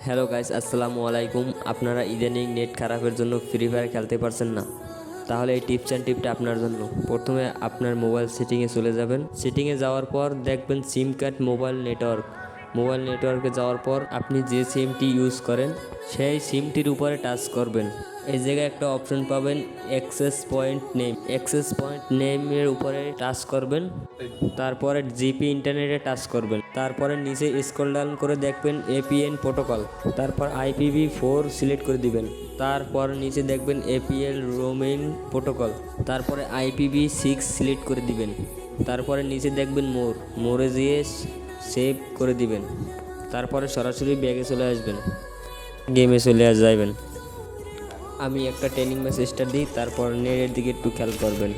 Hello guys, আসসালামু আলাইকুম। আপনারা ইদানিং নেট খারাপের জন্য ফ্রি ফায়ার খেলতে পারছেন না, তাহলে এই টিপস অ্যান্ড টিপটা আপনার জন্য। প্রথমে আপনার মোবাইল সেটিংয়ে চলে যাবেন। সেটিংয়ে যাওয়ার পর দেখবেন সিম কার্ড মোবাইল নেটওয়ার্কে যাওয়ার পর আপনি যে সিমটি ইউজ করেন সেই সিমটির উপরে টাচ করবেন। এই জায়গায় একটা অপশন পাবেন অ্যাক্সেস পয়েন্ট নেমের উপরে টাচ করবেন। তারপরে জিপি ইন্টারনেটে টাচ করবেন। তারপরে নিচে স্ক্রল ডাউন করে দেখবেন এপিএন প্রোটোকল, তারপর IPv4 সিলেক্ট করে দিবেন। তারপর নিচে দেখবেন এপিএল রোমিং প্রোটোকল, তারপরে IPv6 সিলেক্ট করে দিবেন। তারপরে নিচে দেখবেন মোরে গিয়ে সেভ করে দিবেন। তারপরে সরাসরি ব্যাগে চলে আসবেন, গেমে চলে যাবেন। আমি একটা ট্রেনিং মেসেজটা দিই, তারপর নেটের দিকে একটু খেয়াল করবেন।